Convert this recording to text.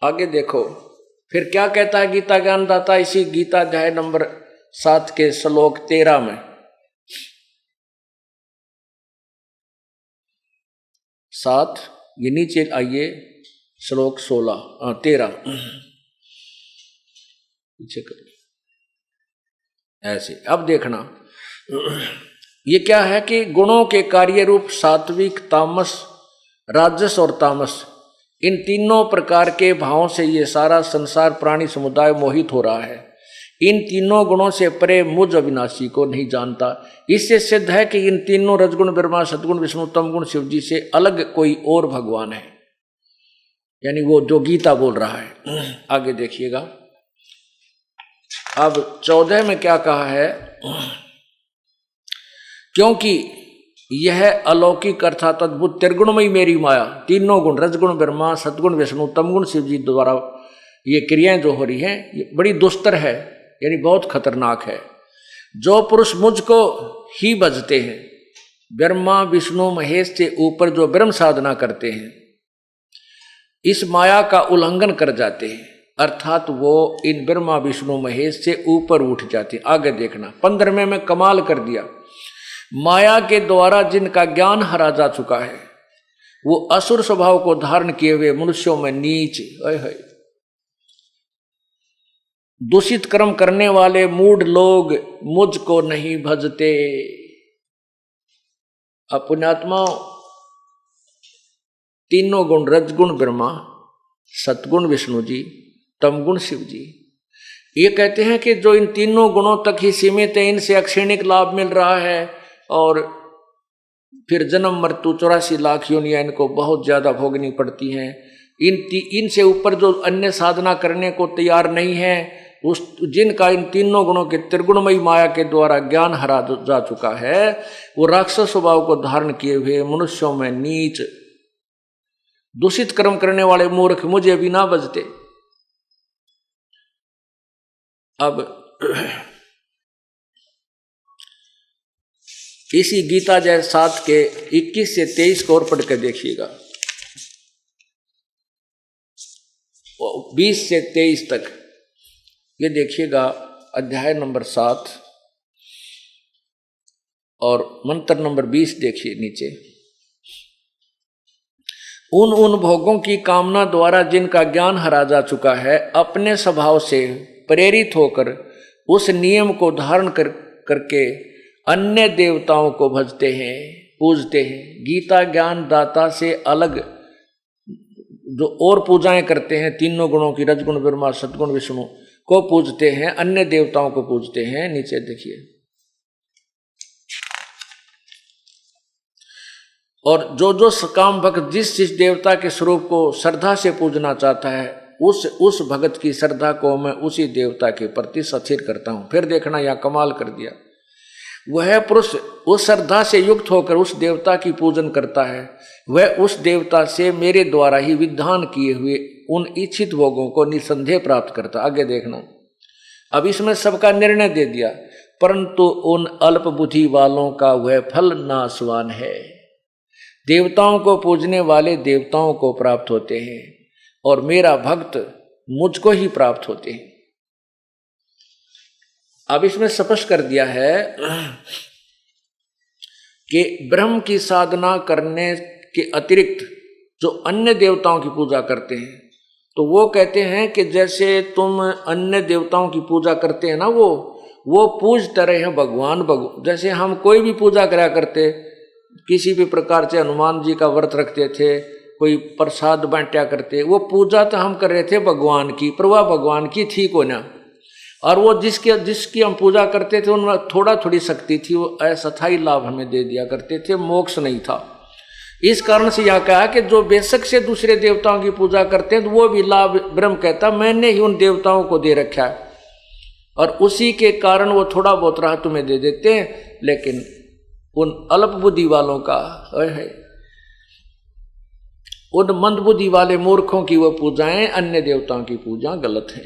आगे देखो फिर क्या कहता है गीता ज्ञानदाता इसी गीता अध्याय नंबर 7 के श्लोक 13 में। 7 ये नीचे आइए श्लोक 13 पीछे करिए ऐसे। अब देखना ये क्या है कि गुणों के कार्य रूप सात्विक, तामस, राजस और तामस, इन तीनों प्रकार के भावों से ये सारा संसार प्राणी समुदाय मोहित हो रहा है। इन तीनों गुणों से परे मुझ अविनाशी को नहीं जानता। इससे सिद्ध है कि इन तीनों रजगुण ब्रह्मा, सद्गुण विष्णु, तमगुण शिव जी से अलग कोई और भगवान है, यानी वो जो गीता बोल रहा है। आगे देखिएगा अब 14 में क्या कहा है, क्योंकि यह अलौकिक अर्थात अद्भुत त्रिगुणमयी मेरी माया, तीनों गुण रजगुण ब्रह्मा, सद्गुण विष्णु, तमगुण शिव जी द्वारा ये क्रियाएं जो हो रही हैं ये बड़ी दुस्तर है, यानी बहुत खतरनाक है। जो पुरुष मुझको ही भजते हैं, ब्रह्मा विष्णु महेश से ऊपर जो ब्रह्म साधना करते हैं, इस माया का उल्लंघन कर जाते हैं, अर्थात वो इन ब्रह्मा विष्णु महेश से ऊपर उठ जाते हैं। आगे देखना 15वें में कमाल कर दिया, माया के द्वारा जिनका ज्ञान हरा जा चुका है वो असुर स्वभाव को धारण किए हुए मनुष्यों में नीच दूषित कर्म करने वाले मूढ़ लोग मुझको नहीं भजते। पुण्यात्मा तीनों गुण रजगुण ब्रह्मा, सतगुण विष्णु जी, तमगुण शिव जी, ये कहते हैं कि जो इन तीनों गुणों तक ही सीमित है, इनसे अक्षणिक लाभ मिल रहा है और फिर जन्म मृत्यु 84 लाख योनियां इनको बहुत ज्यादा भोगनी पड़ती हैं। इनसे ऊपर जो अन्य साधना करने को तैयार नहीं है, उस जिनका इन तीनों गुणों के त्रिगुणमयी माया के द्वारा ज्ञान हरा जा चुका है, वो राक्षस स्वभाव को धारण किए हुए मनुष्यों में नीच दूषित कर्म करने वाले मूर्ख मुझे भी ना बजते। अब इसी गीता जय 7 के 21 से 23 को और पढ़ कर देखिएगा, 20 से 23 तक ये देखिएगा अध्याय नंबर 7 और मंत्र नंबर 20 देखिए नीचे। उन भोगों की कामना द्वारा जिनका ज्ञान हरा जा चुका है, अपने स्वभाव से प्रेरित होकर उस नियम को धारण करके अन्य देवताओं को भजते हैं, पूजते हैं। गीता ज्ञान दाता से अलग जो और पूजाएं करते हैं, तीनों गुणों की रजगुण ब्रह्मा सद्गुण विष्णु को पूजते हैं, अन्य देवताओं को पूजते हैं। नीचे देखिए, और जो सकाम भक्त जिस देवता के स्वरूप को श्रद्धा से पूजना चाहता है, उस भगत की श्रद्धा को मैं उसी देवता के प्रति स्थिर करता हूं। फिर देखना यह कमाल कर दिया, वह पुरुष उस श्रद्धा से युक्त होकर उस देवता की पूजन करता है, वह उस देवता से मेरे द्वारा ही विधान किए हुए उन इच्छित भोगों को निसंदेह प्राप्त करता। आगे देखना, अब इसमें सबका निर्णय दे दिया, परंतु उन अल्प बुद्धि वालों का वह फल नाशवान है। देवताओं को पूजने वाले देवताओं को प्राप्त होते हैं और मेरा भक्त मुझको ही प्राप्त होते हैं। अब इसमें स्पष्ट कर दिया है कि ब्रह्म की साधना करने के अतिरिक्त जो अन्य देवताओं की पूजा करते हैं, तो वो कहते हैं कि जैसे तुम अन्य देवताओं की पूजा करते हैं ना, वो पूजते रहे हैं भगवान। जैसे हम कोई भी पूजा करा करते, किसी भी प्रकार से हनुमान जी का व्रत रखते थे, कोई प्रसाद बांटा करते, वो पूजा तो हम कर रहे थे भगवान की, पर वह भगवान की थी को ना, और वो जिसकी हम पूजा करते थे उनमें थोड़ी शक्ति थी, वो अस्थायी लाभ हमें दे दिया करते थे, मोक्ष नहीं था। इस कारण से यह कहा कि जो बेशक से दूसरे देवताओं की पूजा करते हैं तो वो भी लाभ ब्रह्म कहता मैंने ही उन देवताओं को दे रखा है, और उसी के कारण वो थोड़ा बहुत राह तुम्हें दे देते हैं। लेकिन उन अल्प बुद्धि वालों का है, उन मंद बुद्धि वाले मूर्खों की वो पूजाएं, अन्य देवताओं की पूजा गलत है।